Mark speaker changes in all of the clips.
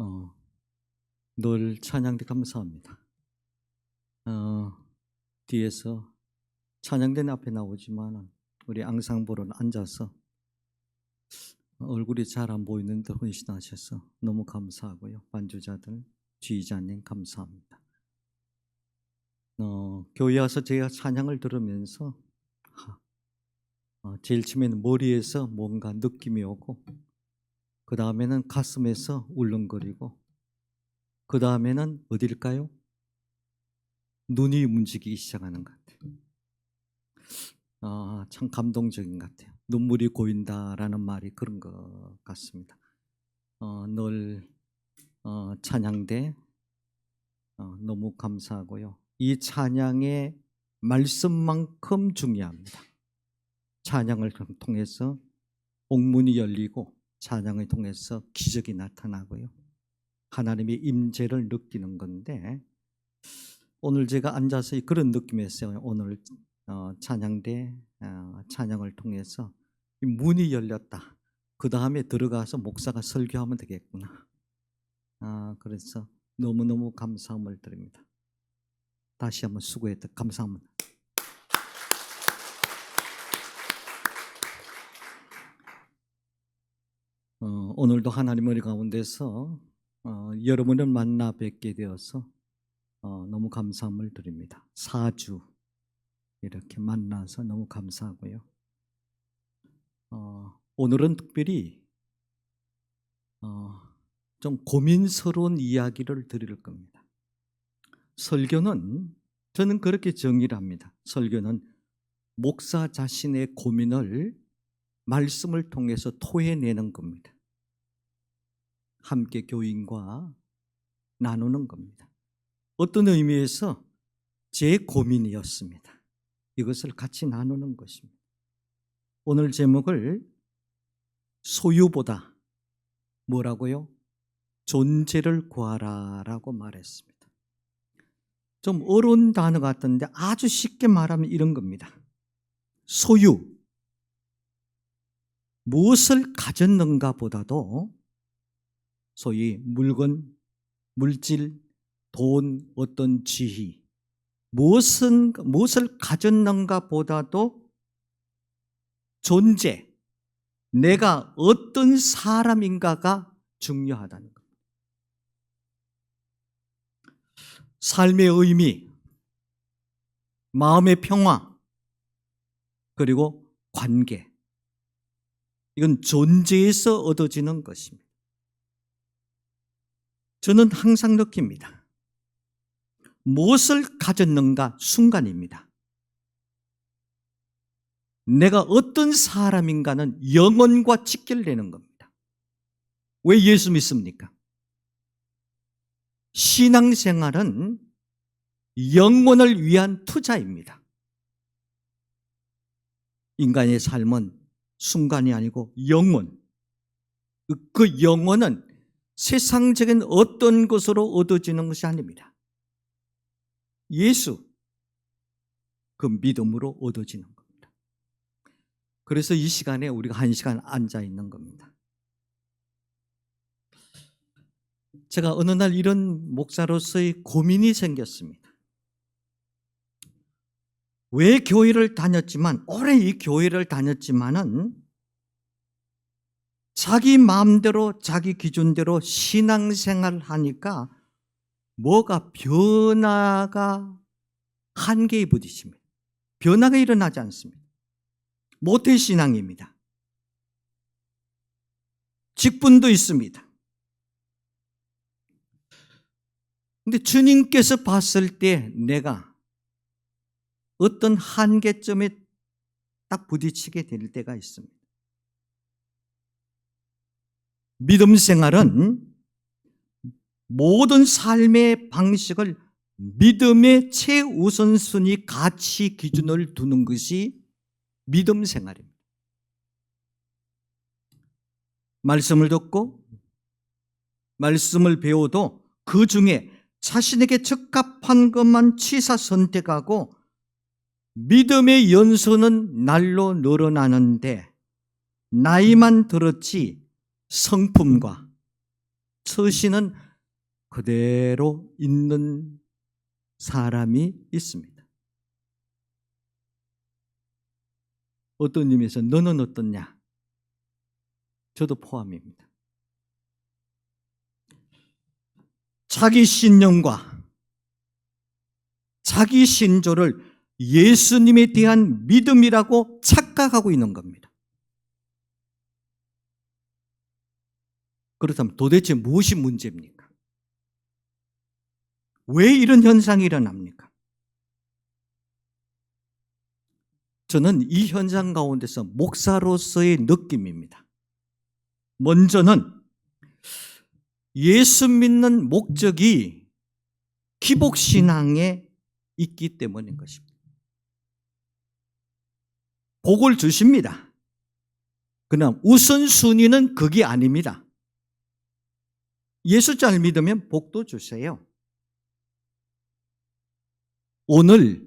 Speaker 1: 어, 늘 찬양대 감사합니다. 뒤에서 찬양대 앞에 나오지만 우리 앙상블은 앉아서 얼굴이 잘 안 보이는데 헌신하셔서 너무 감사하고요. 반주자들, 지휘자님 감사합니다. 교회 와서 제가 찬양을 들으면서 제일 처음에는 머리에서 뭔가 느낌이 오고, 그 다음에는 가슴에서 울렁거리고, 그 다음에는 어딜까요? 눈이 움직이기 시작하는 것 같아요. 참 감동적인 것 같아요. 눈물이 고인다라는 말이 그런 것 같습니다. 늘 찬양대 너무 감사하고요. 이 찬양의 말씀만큼 중요합니다. 찬양을 통해서 옥문이 열리고 찬양을 통해서 기적이 나타나고요. 하나님의 임재를 느끼는 건데, 오늘 제가 앉아서 그런 느낌이었어요. 오늘 찬양대 찬양을 통해서 문이 열렸다. 그 다음에 들어가서 목사가 설교하면 되겠구나. 그래서 너무너무 감사함을 드립니다. 다시 한번 수고했다. 감사합니다. 오늘도 하나님의 가운데서 여러분을 만나 뵙게 되어서 너무 감사함을 드립니다. 4주 이렇게 만나서 너무 감사하고요. 오늘은 특별히 좀 고민스러운 이야기를 드릴 겁니다. 설교는 저는 그렇게 정의를 합니다. 설교는 목사 자신의 고민을 말씀을 통해서 토해내는 겁니다. 함께 교인과 나누는 겁니다. 어떤 의미에서 제 고민이었습니다. 이것을 같이 나누는 것입니다. 오늘 제목을 소유보다 뭐라고요? 존재를 구하라 라고 말했습니다. 좀 어려운 단어 같은데 아주 쉽게 말하면 이런 겁니다. 소유, 무엇을 가졌는가 보다도, 소위 물건, 물질, 돈, 어떤 지위, 무엇을 가졌는가 보다도 존재, 내가 어떤 사람인가가 중요하다는 겁니다. 삶의 의미, 마음의 평화, 그리고 관계, 이건 존재에서 얻어지는 것입니다. 저는 항상 느낍니다. 무엇을 가졌는가 순간입니다. 내가 어떤 사람인가는 영혼과 직결되는 겁니다. 왜 예수 믿습니까? 신앙생활은 영혼을 위한 투자입니다. 인간의 삶은 순간이 아니고 영혼. 그 영혼은 세상적인 어떤 것으로 얻어지는 것이 아닙니다. 예수, 그 믿음으로 얻어지는 겁니다. 그래서 이 시간에 우리가 1시간 앉아 있는 겁니다. 제가 어느 날 이런 목사로서의 고민이 생겼습니다. 왜 교회를 다녔지만, 오래 이 교회를 다녔지만은 자기 마음대로 자기 기준대로 신앙생활을 하니까 뭐가 변화가 한계에 부딪힙니다. 변화가 일어나지 않습니다. 모태신앙입니다. 직분도 있습니다. 근데 주님께서 봤을 때 내가 어떤 한계점에 딱 부딪히게 될 때가 있습니다. 믿음 생활은 모든 삶의 방식을 믿음의 최우선순위 가치 기준을 두는 것이 믿음 생활입니다. 말씀을 듣고 말씀을 배워도 그 중에 자신에게 적합한 것만 취사 선택하고 믿음의 연소는 날로 늘어나는데 나이만 들었지 성품과 처신은 그대로 있는 사람이 있습니다. 어떤 의미에서 너는 어떻냐? 저도 포함입니다. 자기 신념과 자기 신조를 예수님에 대한 믿음이라고 착각하고 있는 겁니다. 그렇다면 도대체 무엇이 문제입니까? 왜 이런 현상이 일어납니까? 저는 이 현상 가운데서 목사로서의 느낌입니다. 먼저는 예수 믿는 목적이 기복신앙에 있기 때문인 것입니다. 복을 주십니다. 그러나 우선순위는 그게 아닙니다. 예수 잘 믿으면 복도 주세요. 오늘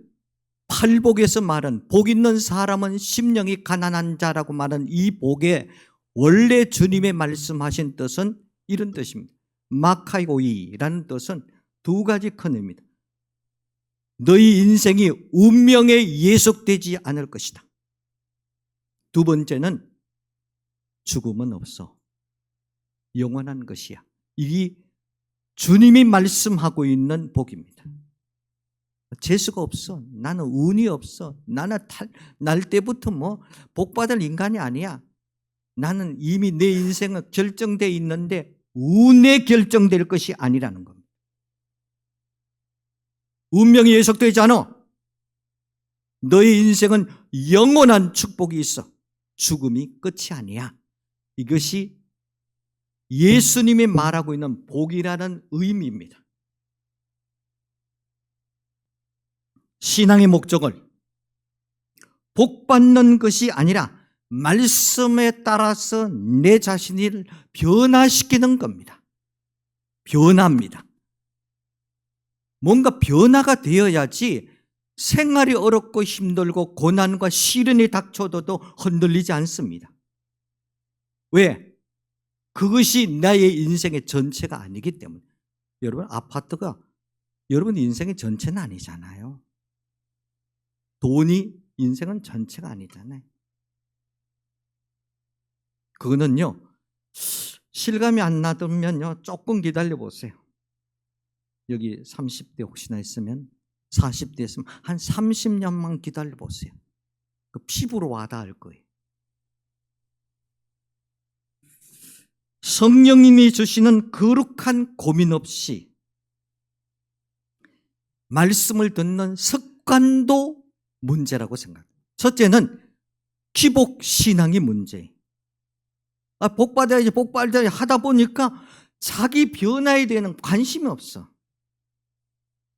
Speaker 1: 팔복에서 말한 복 있는 사람은 심령이 가난한 자라고 말한 이 복의 원래 주님의 말씀하신 뜻은 이런 뜻입니다. 마카이오이라는 뜻은 두 가지 큰 의미입니다. 너희 인생이 운명에 예속되지 않을 것이다. 두 번째는 죽음은 없어. 영원한 것이야. 이 주님이 말씀하고 있는 복입니다. 재수가 없어. 나는 운이 없어. 나는 날 때부터 복 받을 인간이 아니야. 나는 이미 내 인생은 결정되어 있는데 운에 결정될 것이 아니라는 겁니다. 운명이 예속되지 않아. 너의 인생은 영원한 축복이 있어. 죽음이 끝이 아니야. 이것이 예수님이 말하고 있는 복이라는 의미입니다. 신앙의 목적을 복받는 것이 아니라 말씀에 따라서 내 자신을 변화시키는 겁니다. 변화입니다. 뭔가 변화가 되어야지 생활이 어렵고 힘들고 고난과 시련이 닥쳐도 흔들리지 않습니다. 왜? 그것이 나의 인생의 전체가 아니기 때문에. 여러분, 아파트가 여러분 인생의 전체는 아니잖아요. 돈이 인생은 전체가 아니잖아요. 그거는요, 실감이 안 나면요, 조금 기다려 보세요. 여기 30대 혹시나 있으면, 40대 있으면 한 30년만 기다려 보세요. 그 피부로 와닿을 거예요. 성령님이 주시는 거룩한 고민 없이 말씀을 듣는 습관도 문제라고 생각합니다. 첫째는 기복신앙이 문제예요. 복받아야지 복받아야지 하다 보니까 자기 변화에 대한 관심이 없어.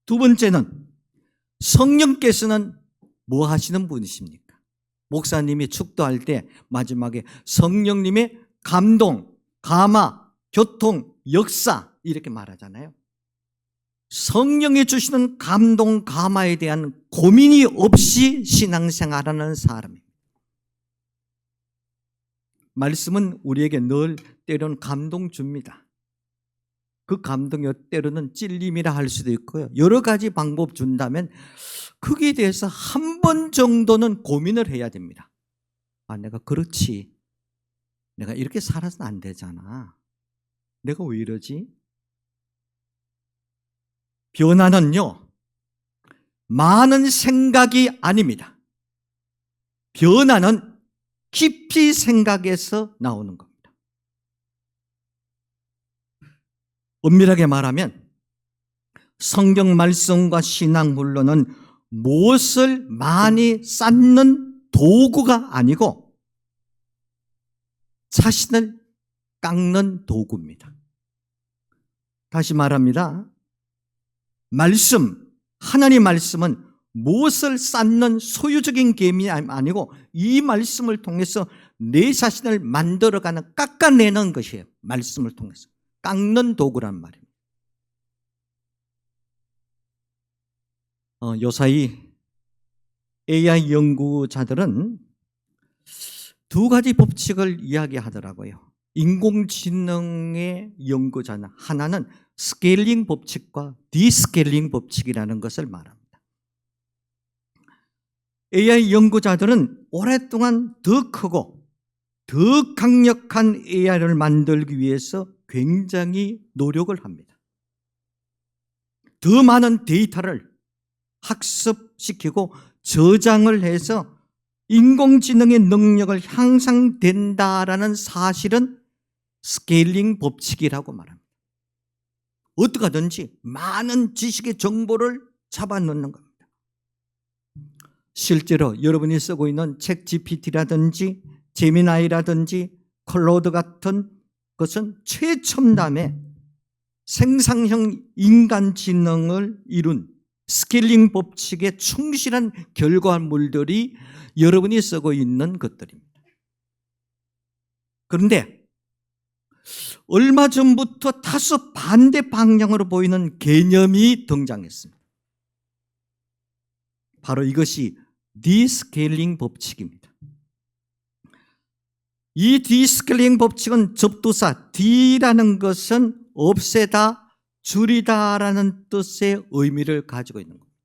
Speaker 1: 두 번째는 성령께서는 뭐 하시는 분이십니까? 목사님이 축도할 때 마지막에 성령님의 감동, 감화, 교통, 역사 이렇게 말하잖아요. 성령이 주시는 감동, 감화에 대한 고민이 없이 신앙생활하는 사람입니다. 말씀은 우리에게 늘 때로는 감동 줍니다. 그 감동이 때로는 찔림이라 할 수도 있고요. 여러 가지 방법 준다면 거기에 대해서 한 번 정도는 고민을 해야 됩니다. 내가 그렇지. 내가 이렇게 살아서는 안 되잖아. 내가 왜 이러지? 변화는요, 많은 생각이 아닙니다. 변화는 깊이 생각해서 나오는 겁니다. 엄밀하게 말하면 성경 말씀과 신앙물로는 무엇을 많이 쌓는 도구가 아니고 자신을 깎는 도구입니다. 다시 말합니다. 하나님 말씀은 무엇을 쌓는 소유적인 개념이 아니고 이 말씀을 통해서 내 자신을 만들어가는, 깎아내는 것이에요. 말씀을 통해서. 깎는 도구란 말입니다. 요사이 AI 연구자들은 두 가지 법칙을 이야기하더라고요. 인공지능의 연구자는 하나는 스케일링 법칙과 디스케일링 법칙이라는 것을 말합니다. AI 연구자들은 오랫동안 더 크고 더 강력한 AI를 만들기 위해서 굉장히 노력을 합니다. 더 많은 데이터를 학습시키고 저장을 해서 인공지능의 능력을 향상된다라는 사실은 스케일링 법칙이라고 말합니다. 어떻게 하든지 많은 지식의 정보를 잡아넣는 겁니다. 실제로 여러분이 쓰고 있는 챗 GPT라든지 제미나이라든지 클로드 같은 것은 최첨단의 생산형 인간지능을 이룬 스케일링 법칙에 충실한 결과물들이 여러분이 쓰고 있는 것들입니다. 그런데 얼마 전부터 다소 반대 방향으로 보이는 개념이 등장했습니다. 바로 이것이 디스케일링 법칙입니다. 이 디스케일링 법칙은 접두사 D라는 것은 없애다, 줄이다라는 뜻의 의미를 가지고 있는 겁니다.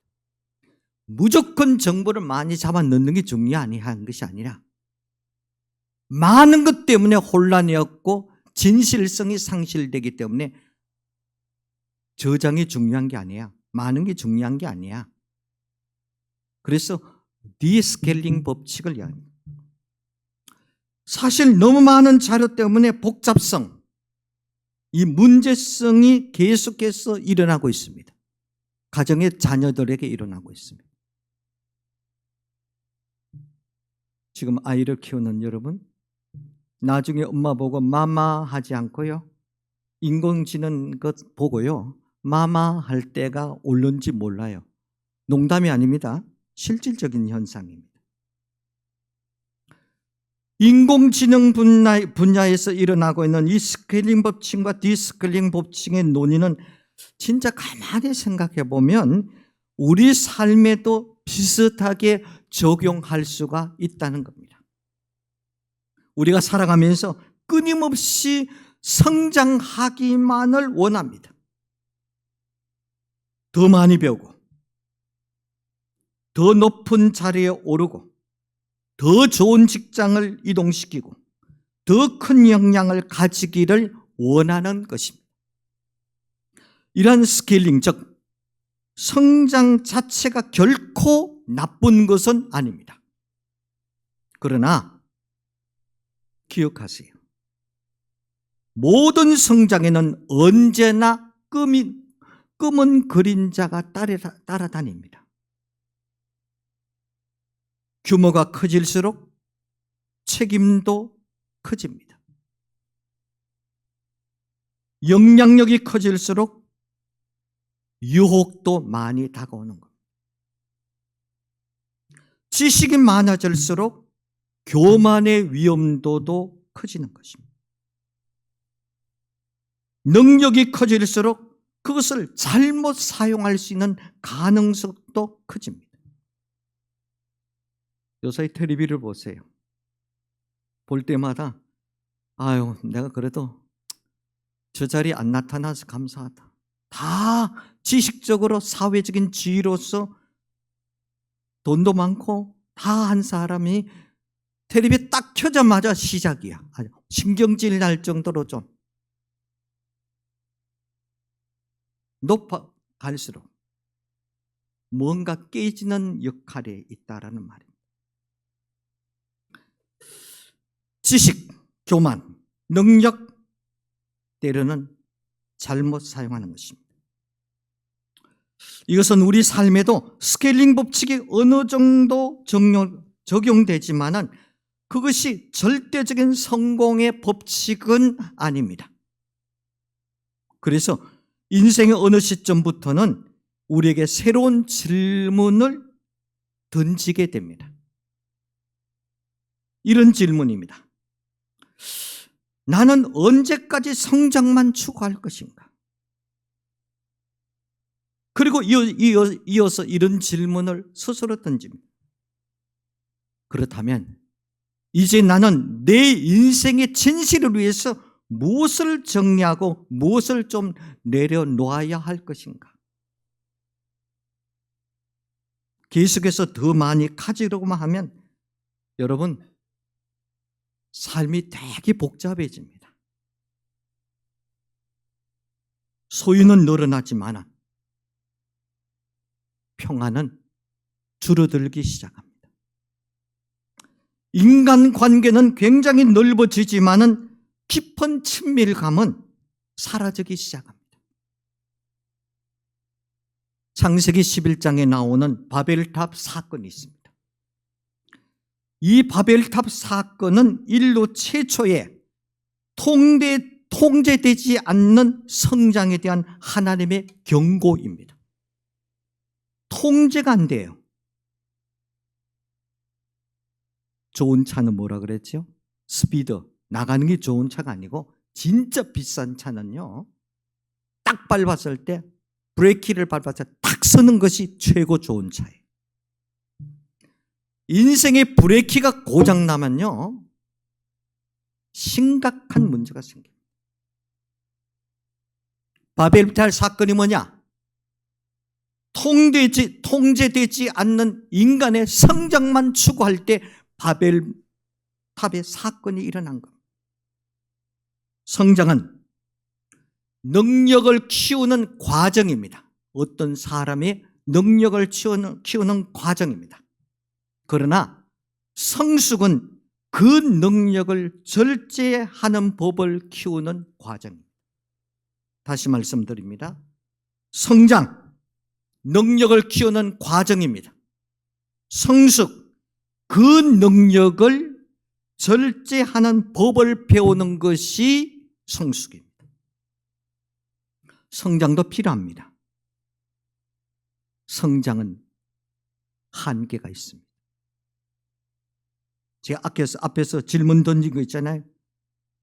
Speaker 1: 무조건 정보를 많이 잡아 넣는 게 중요한 것이 아니라 많은 것 때문에 혼란이 없고 진실성이 상실되기 때문에 저장이 중요한 게 아니야. 많은 게 중요한 게 아니야. 그래서 디스케일링 법칙을 이야기합니다. 사실 너무 많은 자료 때문에 복잡성, 이 문제성이 계속해서 일어나고 있습니다. 가정의 자녀들에게 일어나고 있습니다. 지금 아이를 키우는 여러분, 나중에 엄마 보고 마마 하지 않고요, 인공지능 것 보고요, 마마 할 때가 올는지 몰라요. 농담이 아닙니다. 실질적인 현상입니다. 인공지능 분야에서 일어나고 있는 이 스케일링 법칙과 디스케일링 법칙의 논의는 진짜 가만히 생각해 보면 우리 삶에도 비슷하게 적용할 수가 있다는 겁니다. 우리가 살아가면서 끊임없이 성장하기만을 원합니다. 더 많이 배우고, 더 높은 자리에 오르고, 더 좋은 직장을 이동시키고 더 큰 역량을 가지기를 원하는 것입니다. 이러한 스케일링, 즉 성장 자체가 결코 나쁜 것은 아닙니다. 그러나 기억하세요. 모든 성장에는 언제나 검은 그림자가 따라다닙니다. 규모가 커질수록 책임도 커집니다. 영향력이 커질수록 유혹도 많이 다가오는 겁니다. 지식이 많아질수록 교만의 위험도도 커지는 것입니다. 능력이 커질수록 그것을 잘못 사용할 수 있는 가능성도 커집니다. 요새 텔레비를 보세요. 볼 때마다 아유, 내가 그래도 저 자리에 안 나타나서 감사하다. 다 지식적으로 사회적인 지위로서 돈도 많고 다 한 사람이 텔레비 딱 켜자마자 시작이야. 신경질 날 정도로 좀 높아갈수록 뭔가 깨지는 역할에 있다라는 말입니다. 지식, 교만, 능력, 때로는 잘못 사용하는 것입니다. 이것은 우리 삶에도 스케일링 법칙이 어느 정도 적용되지만은 그것이 절대적인 성공의 법칙은 아닙니다. 그래서 인생의 어느 시점부터는 우리에게 새로운 질문을 던지게 됩니다. 이런 질문입니다. 나는 언제까지 성장만 추구할 것인가? 그리고 이어서 이런 질문을 스스로 던집니다. 그렇다면 이제 나는 내 인생의 진실을 위해서 무엇을 정리하고 무엇을 좀 내려놓아야 할 것인가? 계속해서 더 많이 가지려고만 하면 여러분 삶이 되게 복잡해집니다. 소유는 늘어나지만 평안은 줄어들기 시작합니다. 인간관계는 굉장히 넓어지지만은 깊은 친밀감은 사라지기 시작합니다. 창세기 11장에 나오는 바벨탑 사건이 있습니다. 이 바벨탑 사건은 인류 최초의 통제되지 않는 성장에 대한 하나님의 경고입니다. 통제가 안 돼요. 좋은 차는 뭐라 그랬죠? 스피드, 나가는 게 좋은 차가 아니고 진짜 비싼 차는요, 딱 밟았을 때 브레이크를 밟았을 때 딱 서는 것이 최고 좋은 차예요. 인생의 브레이크가 고장나면요 심각한 문제가 생깁니다. 바벨탑 사건이 뭐냐? 통제되지 않는 인간의 성장만 추구할 때 바벨탑의 사건이 일어난 겁니다. 성장은 능력을 키우는 과정입니다. 어떤 사람의 능력을 키우는 과정입니다. 그러나 성숙은 그 능력을 절제하는 법을 키우는 과정입니다. 다시 말씀드립니다. 성장, 능력을 키우는 과정입니다. 성숙, 그 능력을 절제하는 법을 배우는 것이 성숙입니다. 성장도 필요합니다. 성장은 한계가 있습니다. 제가 앞에서 질문 던진 거 있잖아요.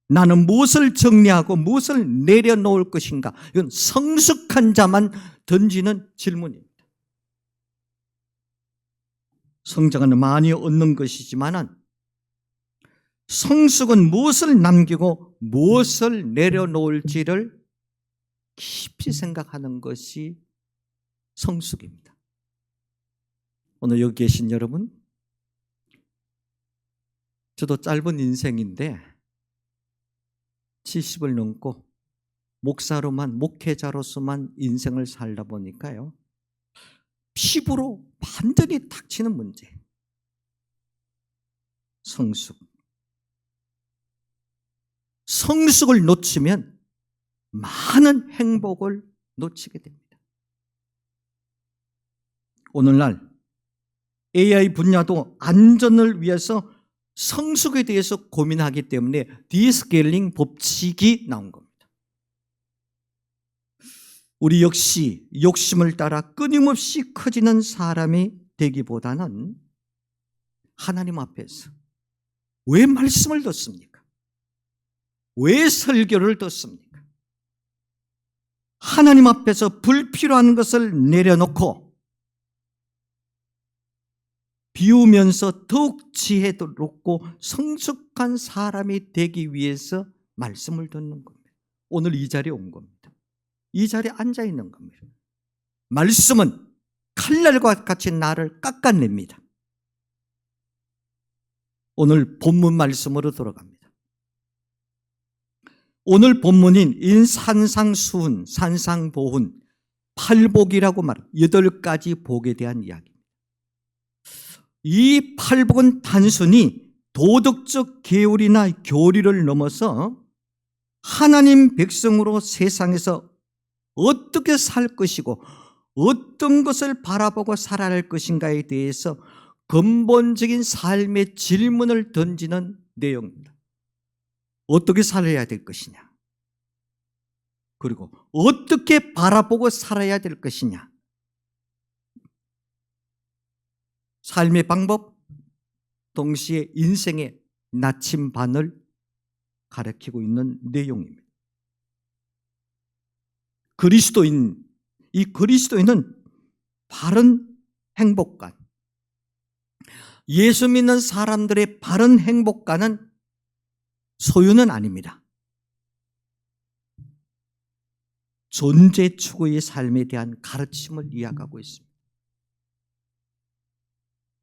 Speaker 1: 나는 무엇을 정리하고 무엇을 내려놓을 것인가? 이건 성숙한 자만 던지는 질문입니다. 성장은 많이 얻는 것이지만 성숙은 무엇을 남기고 무엇을 내려놓을지를 깊이 생각하는 것이 성숙입니다. 오늘 여기 계신 여러분, 저도 짧은 인생인데 70을 넘고 목회자로서만 인생을 살다 보니까요, 피부로 완전히 닥치는 문제, 성숙을 놓치면 많은 행복을 놓치게 됩니다. 오늘날 AI 분야도 안전을 위해서 성숙에 대해서 고민하기 때문에 디스케일링 법칙이 나온 겁니다. 우리 역시 욕심을 따라 끊임없이 커지는 사람이 되기보다는 하나님 앞에서 왜 말씀을 듣습니까? 왜 설교를 듣습니까? 하나님 앞에서 불필요한 것을 내려놓고 비우면서 더욱 지혜롭고 성숙한 사람이 되기 위해서 말씀을 듣는 겁니다. 오늘 이 자리에 온 겁니다. 이 자리에 앉아 있는 겁니다. 말씀은 칼날과 같이 나를 깎아냅니다. 오늘 본문 말씀으로 들어갑니다. 오늘 본문인 인산상수훈, 산상보훈, 팔복이라고 말합니다. 8가지 복에 대한 이야기입니다. 이 팔복은 단순히 도덕적 계율이나 교리를 넘어서 하나님 백성으로 세상에서 어떻게 살 것이고 어떤 것을 바라보고 살아야 할 것인가에 대해서 근본적인 삶의 질문을 던지는 내용입니다. 어떻게 살아야 될 것이냐, 그리고 어떻게 바라보고 살아야 될 것이냐, 삶의 방법, 동시에 인생의 나침반을 가리키고 있는 내용입니다. 이 그리스도인은 바른 행복관, 예수 믿는 사람들의 바른 행복과는 소유는 아닙니다. 존재 추구의 삶에 대한 가르침을 이야기하고 있습니다.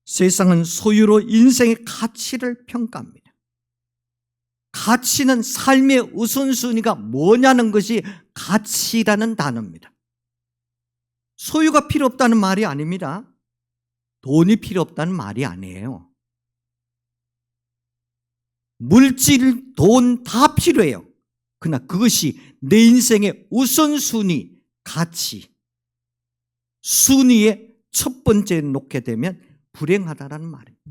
Speaker 1: 세상은 소유로 인생의 가치를 평가합니다. 가치는 삶의 우선순위가 뭐냐는 것이 가치라는 단어입니다. 소유가 필요 없다는 말이 아닙니다. 돈이 필요 없다는 말이 아니에요. 물질, 돈 다 필요해요. 그러나 그것이 내 인생의 우선순위, 가치, 순위에 첫 번째에 놓게 되면 불행하다라는 말입니다.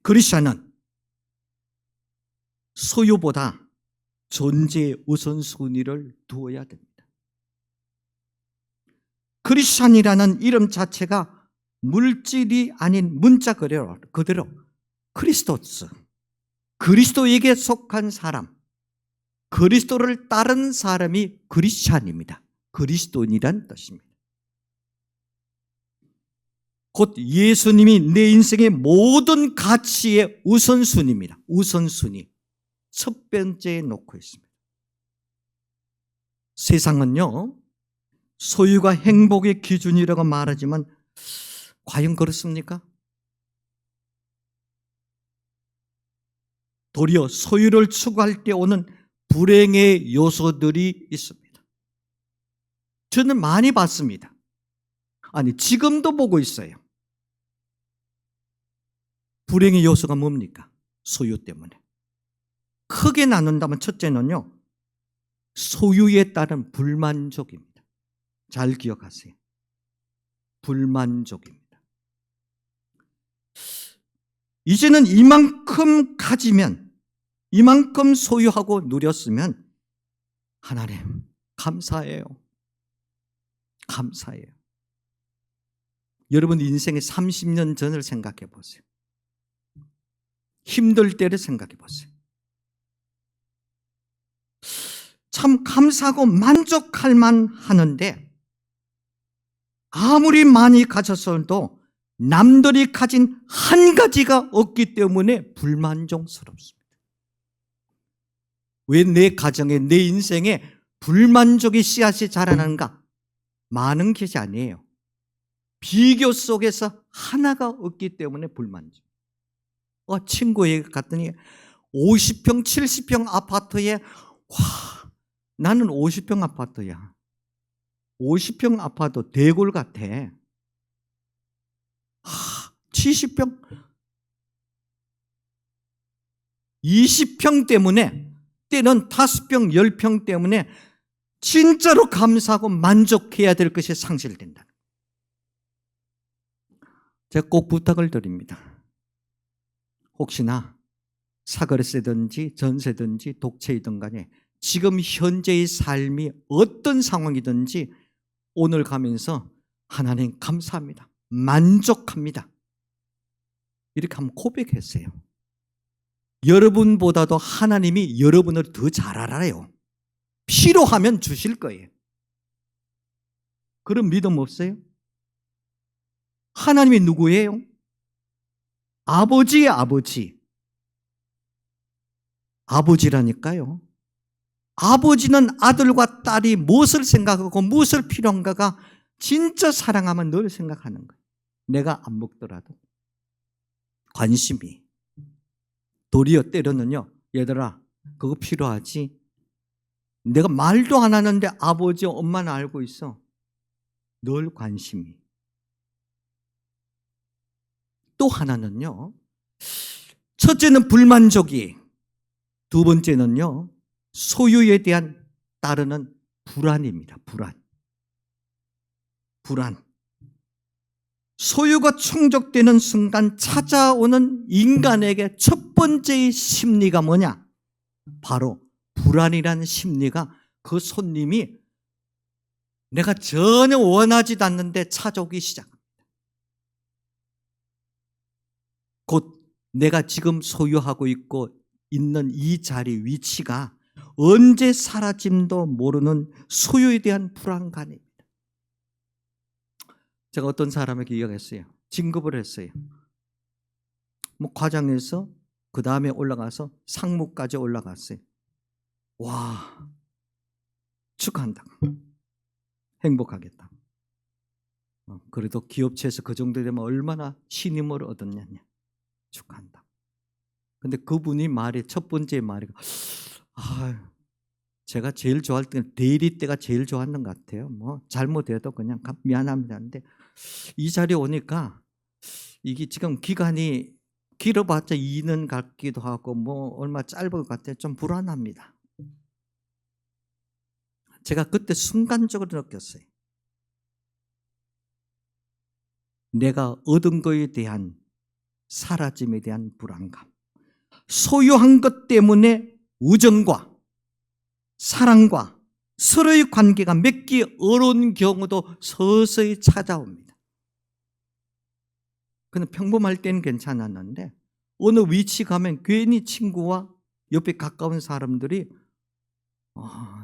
Speaker 1: 그리스도는 소유보다 존재의 우선순위를 두어야 됩니다. 크리스찬이라는 이름 자체가 물질이 아닌 문자 그대로 크리스토스, 그리스도에게 속한 사람, 그리스도를 따르는 사람이 크리스찬입니다. 그리스도인이란 뜻입니다. 곧 예수님이 내 인생의 모든 가치의 우선순위입니다. 우선순위. 첫 번째에 놓고 있습니다. 세상은요, 소유가 행복의 기준이라고 말하지만 과연 그렇습니까? 도리어 소유를 추구할 때 오는 불행의 요소들이 있습니다. 저는 많이 봤습니다. 아니, 지금도 보고 있어요. 불행의 요소가 뭡니까? 소유 때문에. 크게 나눈다면 첫째는요, 소유에 따른 불만족입니다. 잘 기억하세요. 불만족입니다. 이제는 이만큼 가지면, 이만큼 소유하고 누렸으면 하나님 감사해요. 감사해요. 여러분 인생의 30년 전을 생각해 보세요. 힘들 때를 생각해 보세요. 참 감사하고 만족할 만 하는데 아무리 많이 가졌어도 남들이 가진 한 가지가 없기 때문에 불만족스럽습니다. 왜 내 가정에, 내 인생에 불만족의 씨앗이 자라나는가? 많은 것이 아니에요. 비교 속에서 하나가 없기 때문에 불만족. 친구에게 갔더니 50평, 70평 아파트에 나는 50평 아파트야. 50평 아파트 대골 같아. 70평, 20평 때문에, 때는 5평, 10평 때문에 진짜로 감사하고 만족해야 될 것이 상실된다. 제가 꼭 부탁을 드립니다. 혹시나 사거리세든지 전세든지 독채이든 간에 지금 현재의 삶이 어떤 상황이든지 오늘 가면서 하나님 감사합니다. 만족합니다. 이렇게 한번 고백했어요. 여러분보다도 하나님이 여러분을 더 잘 알아요. 필요하면 주실 거예요. 그런 믿음 없어요? 하나님이 누구예요? 아버지의 아버지. 아버지라니까요. 아버지는 아들과 딸이 무엇을 생각하고 무엇을 필요한가가 진짜 사랑하면 늘 생각하는 거예요. 내가 안 먹더라도 관심이. 도리어 때로는요, 얘들아 그거 필요하지? 내가 말도 안 하는데 아버지 엄마는 알고 있어. 늘 관심이. 또 하나는요, 첫째는 불만족이, 두 번째는요 소유에 대한 따르는 불안입니다. 불안. 소유가 충족되는 순간 찾아오는 인간에게 첫 번째의 심리가 뭐냐? 바로 불안이라는 심리가 그 손님이 내가 전혀 원하지도 않는데 찾아오기 시작합니다. 곧 내가 지금 소유하고 있고 있는 이 자리 위치가 언제 사라짐도 모르는 소유에 대한 불안감입니다. 제가 어떤 사람에게 이야기했어요. 진급을 했어요. 뭐 과장해서 그 다음에 올라가서 상무까지 올라갔어요. 와, 축하한다. 행복하겠다. 그래도 기업체에서 그 정도 되면 얼마나 신임을 얻었냐냐. 축하한다. 근데 그분이 첫 번째 말이, 제가 제일 좋아할 때는 대리 때가 제일 좋았는 것 같아요. 뭐 잘못해도 그냥 미안합니다. 근데 이 자리에 오니까 이게 지금 기간이 길어봤자 2년 같기도 하고 뭐 얼마 짧은 것 같아요. 좀 불안합니다. 제가 그때 순간적으로 느꼈어요. 내가 얻은 것에 대한 사라짐에 대한 불안감. 소유한 것 때문에 우정과 사랑과 서로의 관계가 맺기 어려운 경우도 서서히 찾아옵니다. 근데 평범할 때는 괜찮았는데 어느 위치 가면 괜히 친구와 옆에 가까운 사람들이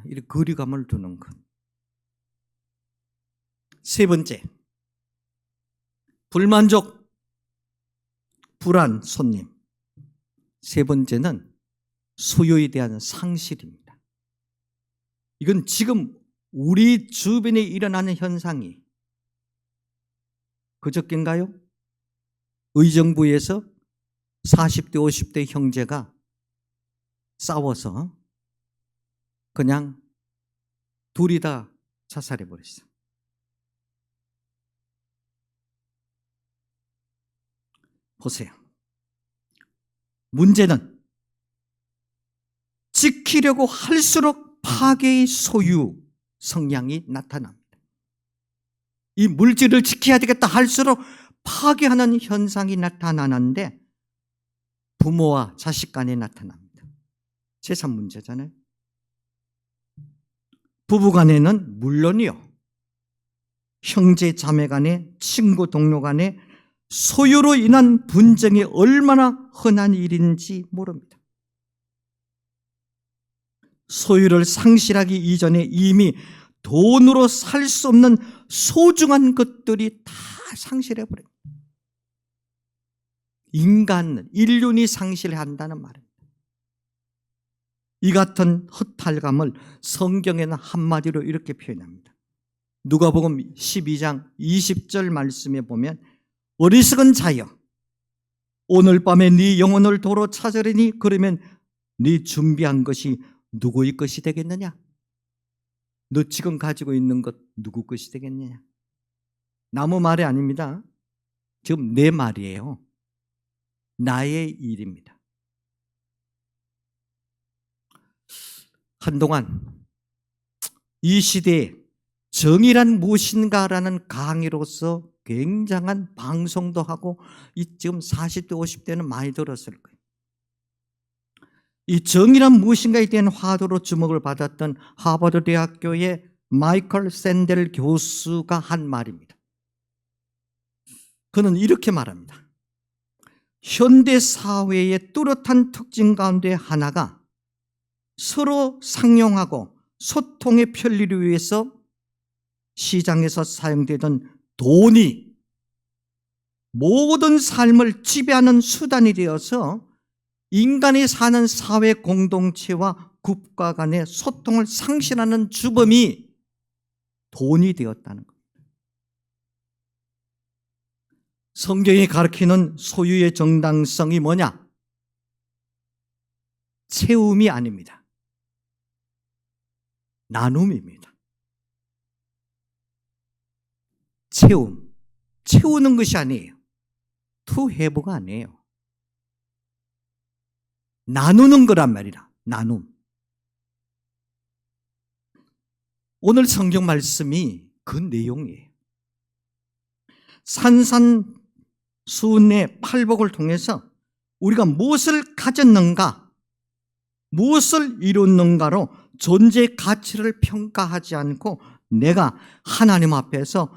Speaker 1: 이렇게 거리감을 두는 것. 세 번째, 불만족, 불안, 손님. 세 번째는 소유에 대한 상실입니다. 이건 지금 우리 주변에 일어나는 현상이 그저께인가요? 의정부에서 40대 50대 형제가 싸워서 그냥 둘이 다 자살해버렸어요. 보세요. 문제는 지키려고 할수록 파괴의 소유 성향이 나타납니다. 이 물질을 지켜야 되겠다 할수록 파괴하는 현상이 나타나는데 부모와 자식 간에 나타납니다. 재산 문제잖아요. 부부 간에는 물론이요. 형제 자매 간에, 친구 동료 간에 소유로 인한 분쟁이 얼마나 흔한 일인지 모릅니다. 소유를 상실하기 이전에 이미 돈으로 살 수 없는 소중한 것들이 다 상실해버려요. 인륜이 상실한다는 말입니다. 이 같은 허탈감을 성경에는 한마디로 이렇게 표현합니다. 누가복음 12장 20절 말씀에 보면 어리석은 자여 오늘 밤에 네 영혼을 도로 찾으리니 그러면 네 준비한 것이 누구의 것이 되겠느냐? 너 지금 가지고 있는 것 누구 것이 되겠느냐? 나무 말이 아닙니다. 지금 내 말이에요. 나의 일입니다. 한동안 이 시대에 정의란 무엇인가라는 강의로서 굉장한 방송도 하고 지금 40대 50대는 많이 들었을 거예요. 이 정의란 무엇인가에 대한 화두로 주목을 받았던 하버드 대학교의 마이클 샌델 교수가 한 말입니다. 그는 이렇게 말합니다. 현대 사회의 뚜렷한 특징 가운데 하나가 서로 상용하고 소통의 편리를 위해서 시장에서 사용되던 돈이 모든 삶을 지배하는 수단이 되어서 인간이 사는 사회 공동체와 국가 간의 소통을 상실하는 주범이 돈이 되었다는 겁니다. 성경이 가르치는 소유의 정당성이 뭐냐? 채움이 아닙니다. 나눔입니다. 채우는 것이 아니에요. 투해부가 아니에요. 나누는 거란 말이라. 나눔. 오늘 성경 말씀이 그 내용이에요. 산산수훈의 팔복을 통해서 우리가 무엇을 가졌는가, 무엇을 이뤘는가로 존재의 가치를 평가하지 않고 내가 하나님 앞에서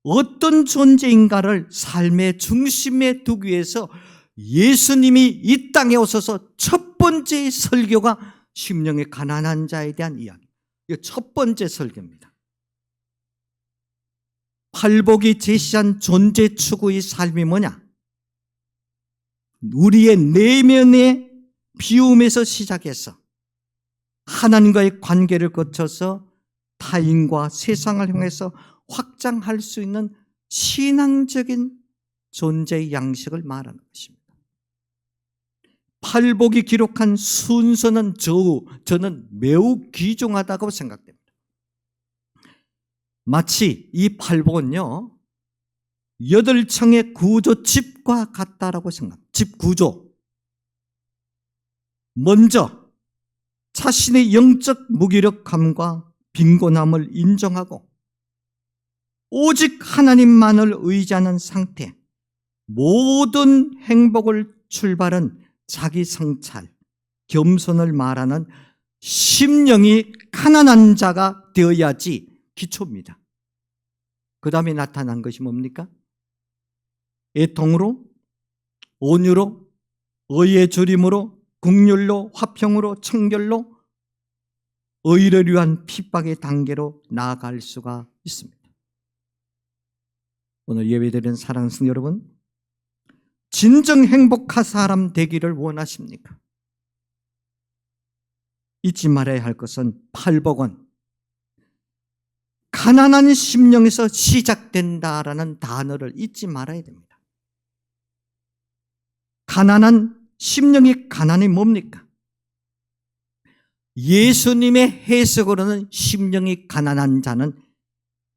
Speaker 1: 어떤 존재인가를 삶의 중심에 두기 위해서 예수님이 이 땅에 오셔서 첫 번째 설교가 심령의 가난한 자에 대한 이야기. 이거 첫 번째 설교입니다. 팔복이 제시한 존재 추구의 삶이 뭐냐? 우리의 내면의 비움에서 시작해서 하나님과의 관계를 거쳐서 타인과 세상을 향해서 확장할 수 있는 신앙적인 존재의 양식을 말하는 것입니다. 팔복이 기록한 순서는 저는 매우 귀중하다고 생각됩니다. 마치 이 팔복은요, 8층의 구조집과 같다라고 생각합니다. 집 구조. 먼저 자신의 영적 무기력함과 빈곤함을 인정하고 오직 하나님만을 의지하는 상태, 모든 행복을 출발은 자기 성찰, 겸손을 말하는 심령이 가난한 자가 되어야지 기초입니다. 그 다음에 나타난 것이 뭡니까? 애통으로, 온유로, 의의 주림으로, 긍휼로, 화평으로, 청결로 의를 위한 핍박의 단계로 나아갈 수가 있습니다. 오늘 예배드리는 사랑하는 성도 여러분, 진정 행복한 사람 되기를 원하십니까? 잊지 말아야 할 것은 팔복은 가난한 심령에서 시작된다라는 단어를 잊지 말아야 됩니다. 가난한 심령의 가난이 뭡니까? 예수님의 해석으로는 심령이 가난한 자는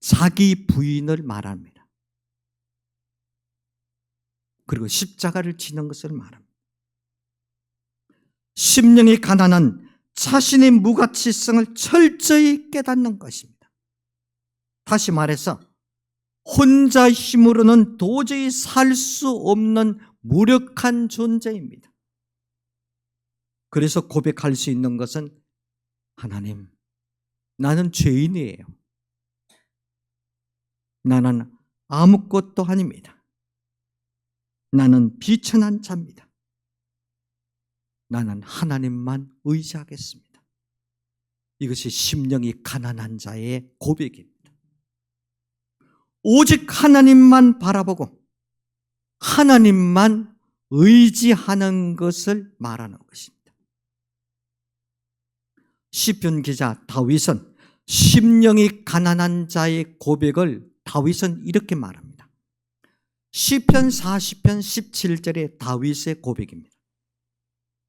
Speaker 1: 자기 부인을 말합니다. 그리고 십자가를 지는 것을 말합니다. 심령이 가난한 자신의 무가치성을 철저히 깨닫는 것입니다. 다시 말해서 혼자 힘으로는 도저히 살 수 없는 무력한 존재입니다. 그래서 고백할 수 있는 것은 하나님, 나는 죄인이에요. 나는 아무것도 아닙니다. 나는 비천한 자입니다. 나는 하나님만 의지하겠습니다. 이것이 심령이 가난한 자의 고백입니다. 오직 하나님만 바라보고 하나님만 의지하는 것을 말하는 것입니다. 시편 기자 다윗은 심령이 가난한 자의 고백을 다윗은 이렇게 말합니다. 시편 40편 17절의 다윗의 고백입니다.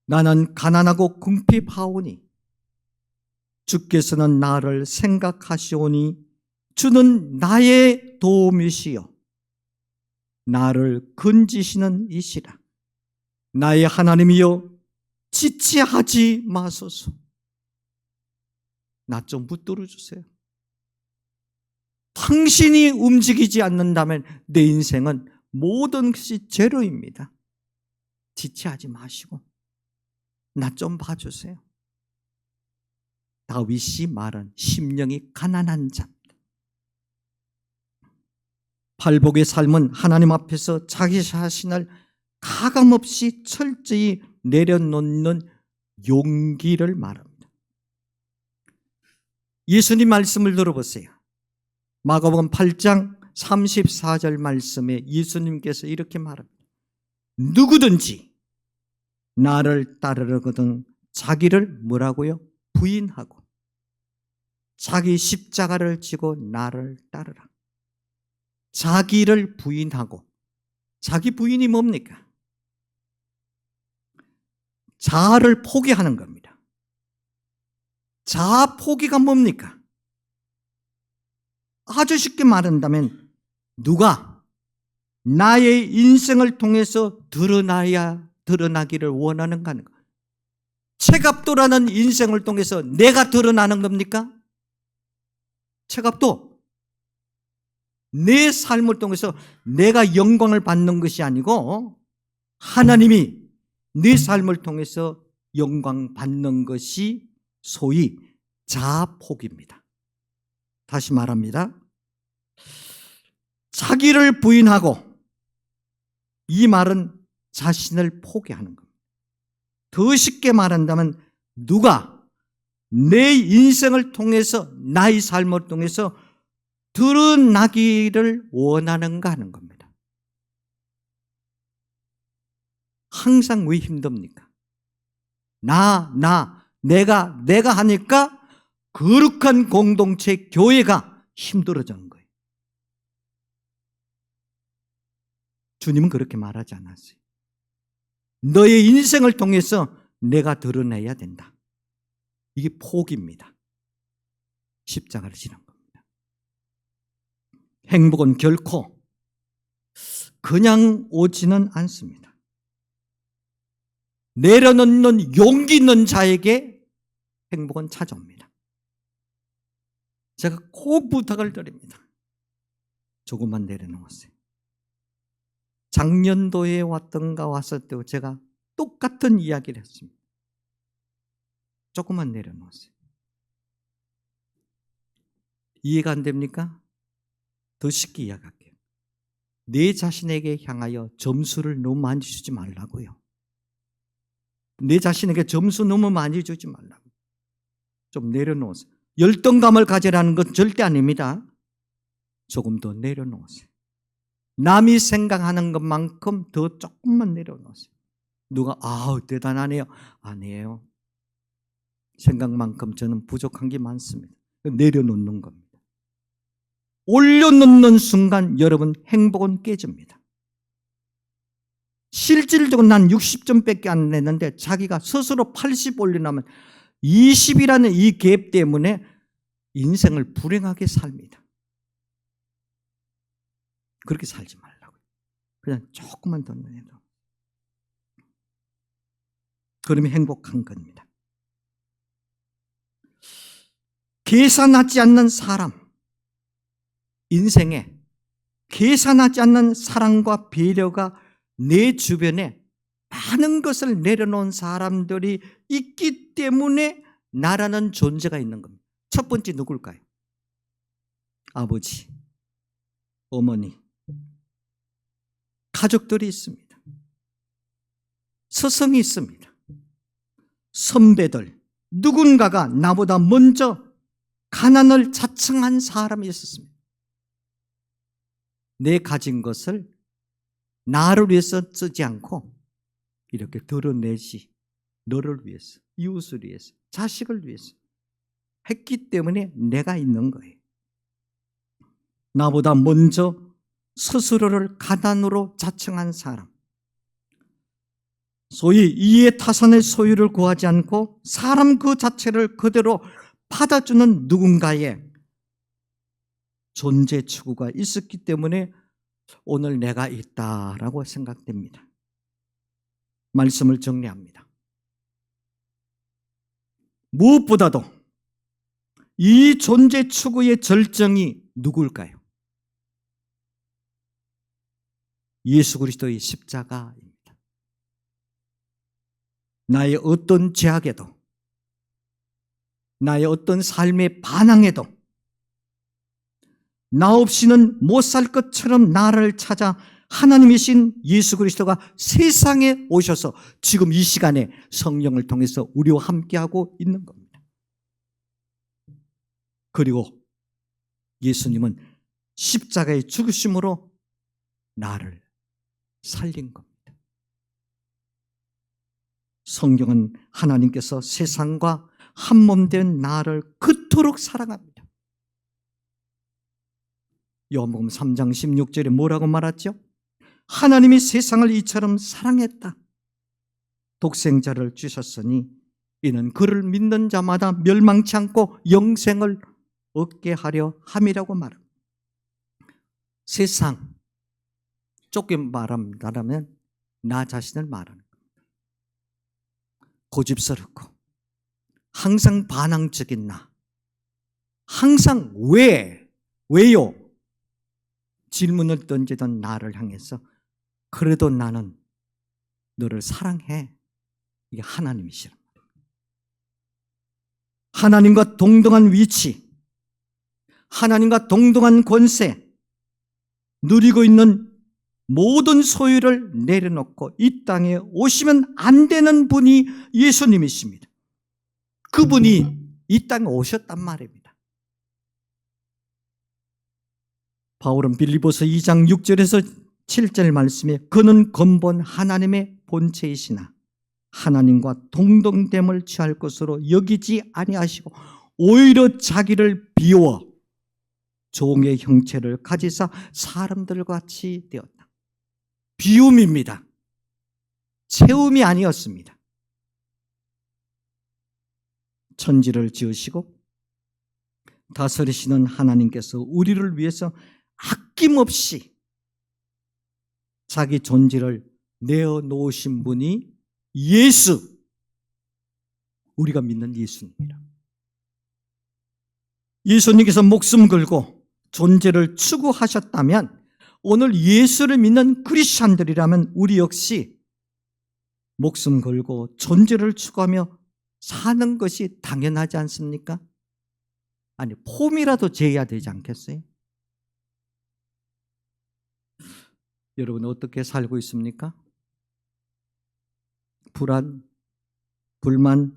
Speaker 1: 나는 가난하고 궁핍하오니 주께서는 나를 생각하시오니 주는 나의 도움이시요 나를 건지시는 이시라. 나의 하나님이여 지체하지 마소서. 나 좀 붙들어 주세요. 당신이 움직이지 않는다면 내 인생은 모든 것이 제로입니다. 지체하지 마시고 나 좀 봐주세요. 다윗이 말한 심령이 가난한 자입니다. 팔복의 삶은 하나님 앞에서 자기 자신을 가감없이 철저히 내려놓는 용기를 말합니다. 예수님 말씀을 들어보세요. 마가복음 8장 34절 말씀에 예수님께서 이렇게 말합니다. 누구든지 나를 따르려거든 자기를 뭐라고요? 부인하고 자기 십자가를 지고 나를 따르라. 자기를 부인하고, 자기 부인이 뭡니까? 자아를 포기하는 겁니다. 자아 포기가 뭡니까? 아주 쉽게 말한다면 누가 나의 인생을 통해서 드러나기를 원하는가 하는 것. 체갑도라는 인생을 통해서 내가 드러나는 겁니까? 체갑도 내 삶을 통해서 내가 영광을 받는 것이 아니고 하나님이 내 삶을 통해서 영광 받는 것이 소위 자아포기입니다. 다시 말합니다. 자기를 부인하고, 이 말은 자신을 포기하는 겁니다. 더 쉽게 말한다면 누가 내 인생을 통해서, 나의 삶을 통해서 드러나기를 원하는가 하는 겁니다. 항상 왜 힘듭니까? 내가 하니까 거룩한 공동체 교회가 힘들어지는 거예요. 주님은 그렇게 말하지 않았어요. 너의 인생을 통해서 내가 드러내야 된다. 이게 포기입니다. 십자가를 지는 겁니다. 행복은 결코 그냥 오지는 않습니다. 내려놓는 용기 있는 자에게 행복은 찾아옵니다. 제가 꼭 부탁을 드립니다. 조금만 내려놓으세요. 작년도에 왔던가 왔을 때 제가 똑같은 이야기를 했습니다. 조금만 내려놓으세요. 이해가 안 됩니까? 더 쉽게 이야기할게요. 내 자신에게 향하여 점수를 너무 많이 주지 말라고요. 내 자신에게 점수 너무 많이 주지 말라고. 좀 내려놓으세요. 열등감을 가지라는 건 절대 아닙니다. 조금 더 내려놓으세요. 남이 생각하는 것만큼 더 조금만 내려놓으세요. 누가 대단하네요. 아니에요. 생각만큼 저는 부족한 게 많습니다. 내려놓는 겁니다. 올려놓는 순간 여러분 행복은 깨집니다. 실질적으로 난 60점밖에 안 냈는데 자기가 스스로 80 올려놓으면 20이라는 이 갭 때문에 인생을 불행하게 삽니다. 그렇게 살지 말라고요. 그냥 조금만 더 내려. 그러면 행복한 겁니다. 계산하지 않는 사람, 인생에 계산하지 않는 사랑과 배려가 내 주변에 많은 것을 내려놓은 사람들이 있기 때문에 나라는 존재가 있는 겁니다. 첫 번째 누굴까요? 아버지, 어머니, 가족들이 있습니다. 스승이 있습니다. 선배들, 누군가가 나보다 먼저 가난을 자청한 사람이 있었습니다. 내 가진 것을 나를 위해서 쓰지 않고 이렇게 드러내지, 너를 위해서, 이웃을 위해서, 자식을 위해서 했기 때문에 내가 있는 거예요. 나보다 먼저 스스로를 가난으로 자청한 사람, 소위 이해타산의 소유를 구하지 않고 사람 그 자체를 그대로 받아주는 누군가의 존재 추구가 있었기 때문에 오늘 내가 있다라고 생각됩니다. 말씀을 정리합니다. 무엇보다도 이 존재 추구의 절정이 누굴까요? 예수 그리스도의 십자가입니다. 나의 어떤 죄악에도, 나의 어떤 삶의 반항에도 나 없이는 못 살 것처럼 나를 찾아 하나님이신 예수 그리스도가 세상에 오셔서 지금 이 시간에 성령을 통해서 우리와 함께하고 있는 겁니다. 그리고 예수님은 십자가의 죽으심으로 나를 살린 겁니다. 성경은 하나님께서 세상과 한 몸 된 나를 그토록 사랑합니다. 요한복음 3장 16절에 뭐라고 말했죠? 하나님이 세상을 이처럼 사랑했다. 독생자를 주셨으니 이는 그를 믿는 자마다 멸망치 않고 영생을 얻게 하려 함이라고 말합니다. 세상, 좁게 말하면 나 자신을 말하는 겁니다. 고집스럽고 항상 반항적인 나, 항상 왜요? 질문을 던지던 나를 향해서 그래도 나는 너를 사랑해. 이게 하나님이시란 말이에요. 하나님과 동등한 위치, 하나님과 동등한 권세, 누리고 있는 모든 소유를 내려놓고 이 땅에 오시면 안 되는 분이 예수님이십니다. 그분이 이 땅에 오셨단 말입니다. 바울은 빌립보서 2장 6절에서 7절 말씀에 그는 근본 하나님의 본체이시나 하나님과 동등됨을 취할 것으로 여기지 아니하시고 오히려 자기를 비워 종의 형체를 가지사 사람들과 같이 되었다. 비움입니다. 채움이 아니었습니다. 천지를 지으시고 다스리시는 하나님께서 우리를 위해서 아낌없이 자기 존재를 내어놓으신 분이 예수, 우리가 믿는 예수님이라. 예수님께서 목숨 걸고 존재를 추구하셨다면 오늘 예수를 믿는 크리스찬들이라면 우리 역시 목숨 걸고 존재를 추구하며 사는 것이 당연하지 않습니까? 아니, 폼이라도 재야 되지 않겠어요? 여러분 어떻게 살고 있습니까? 불안, 불만,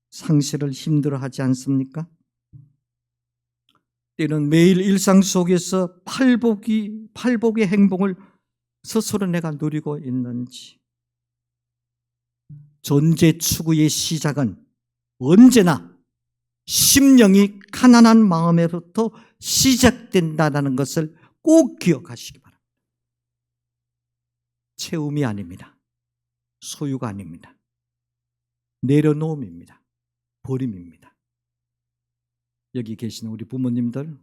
Speaker 1: 상실을 힘들어하지 않습니까? 때는 매일 일상 속에서 팔복의 행복을 스스로 내가 누리고 있는지. 존재 추구의 시작은 언제나 심령이 가난한 마음에부터 시작된다는 것을 꼭 기억하시기 바랍니다. 채움이 아닙니다. 소유가 아닙니다. 내려놓음입니다. 버림입니다. 여기 계시는 우리 부모님들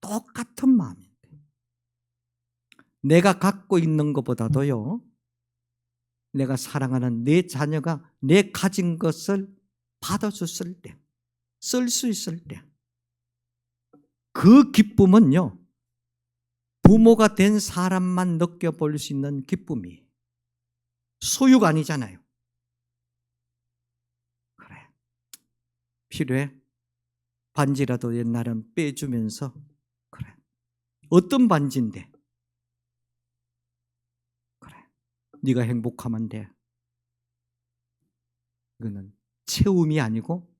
Speaker 1: 똑같은 마음인데 내가 갖고 있는 것보다도요, 내가 사랑하는 내 자녀가 내 가진 것을 받아줬을 때, 쓸 수 있을 때, 그 기쁨은요, 부모가 된 사람만 느껴볼 수 있는 기쁨이에요. 소유가 아니잖아요. 그래, 필요해? 반지라도 옛날엔 빼주면서, 그래, 어떤 반지인데? 그래, 네가 행복하면 돼. 이거는 채움이 아니고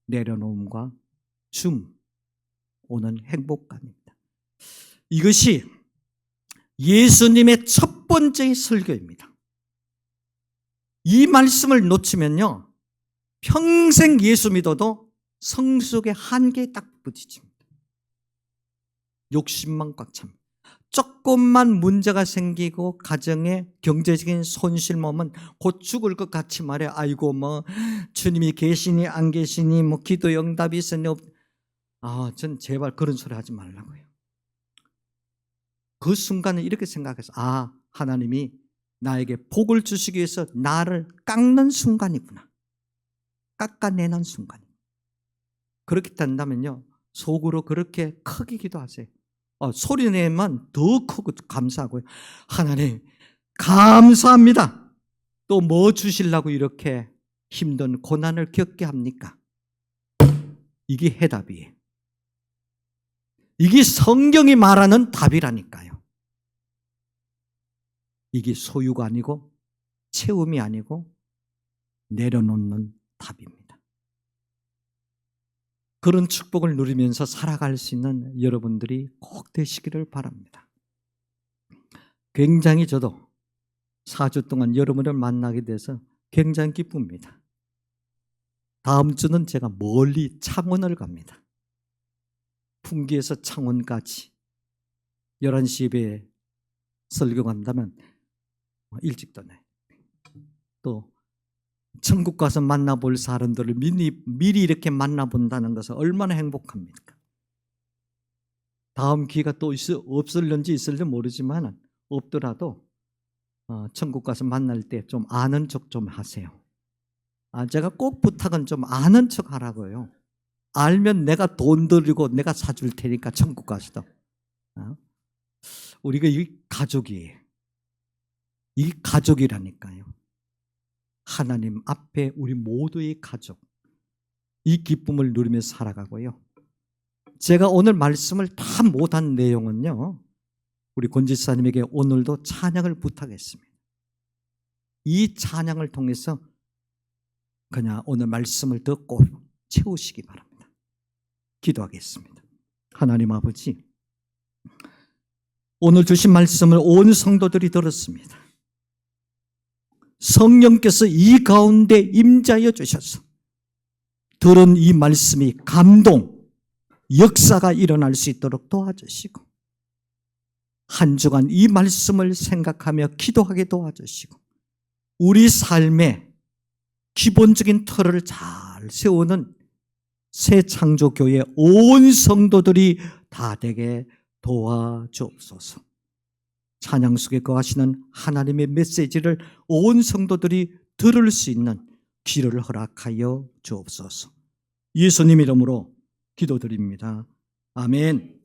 Speaker 1: 내려놓음과 오는 행복감입니다. 이것이 예수님의 첫 번째 설교입니다. 이 말씀을 놓치면요, 평생 예수 믿어도 성숙의 한계에 딱 부딪힙니다. 욕심만 꽉 찹니다. 조금만 문제가 생기고 가정에 경제적인 손실 오면 곧 죽을 것 같이 말해. 아이고 뭐 주님이 계시니 안 계시니 뭐 기도 응답이 있으니 전 제발 그런 소리 하지 말라고요. 그 순간에 이렇게 생각해서 하나님이 나에게 복을 주시기 위해서 나를 깎는 순간이구나. 깎아내는 순간이구나. 그렇게 된다면요, 속으로 그렇게 크게 기도하세요. 소리 내면 더 크고 감사하고요. 하나님 감사합니다. 또 뭐 주시려고 이렇게 힘든 고난을 겪게 합니까? 이게 해답이에요. 이게 성경이 말하는 답이라니까요. 이게 소유가 아니고 채움이 아니고 내려놓는 답입니다. 그런 축복을 누리면서 살아갈 수 있는 여러분들이 꼭 되시기를 바랍니다. 굉장히 저도 4주 동안 여러분을 만나게 돼서 굉장히 기쁩니다. 다음 주는 제가 멀리 창원을 갑니다. 풍기에서 창원까지 11시 예배에 설교 간다면 일찍 떠나요. 또 천국 가서 만나볼 사람들을 미리 이렇게 만나본다는 것은 얼마나 행복합니까? 다음 기회가 또 없을는지 있을지 모르지만 없더라도 천국 가서 만날 때 좀 아는 척 좀 하세요. 제가 꼭 부탁은 좀 아는 척 하라고요. 알면 내가 돈 들이고 내가 사줄 테니까 천국 가서도. 우리가 이 가족이에요. 이 가족이라니까요. 하나님 앞에 우리 모두의 가족, 이 기쁨을 누리며 살아가고요. 제가 오늘 말씀을 다 못한 내용은요, 우리 권지사님에게 오늘도 찬양을 부탁했습니다. 이 찬양을 통해서 그냥 오늘 말씀을 듣고 채우시기 바랍니다. 기도하겠습니다. 하나님 아버지, 오늘 주신 말씀을 온 성도들이 들었습니다. 성령께서 이 가운데 임자여 주셔서 들은 이 말씀이 감동, 역사가 일어날 수 있도록 도와주시고 한 주간 이 말씀을 생각하며 기도하게 도와주시고 우리 삶의 기본적인 틀을 잘 세우는 새 창조교회 온 성도들이 다 되게 도와주옵소서. 찬양 속에 거하시는 하나님의 메시지를 온 성도들이 들을 수 있는 귀를 허락하여 주옵소서. 예수님 이름으로 기도드립니다. 아멘.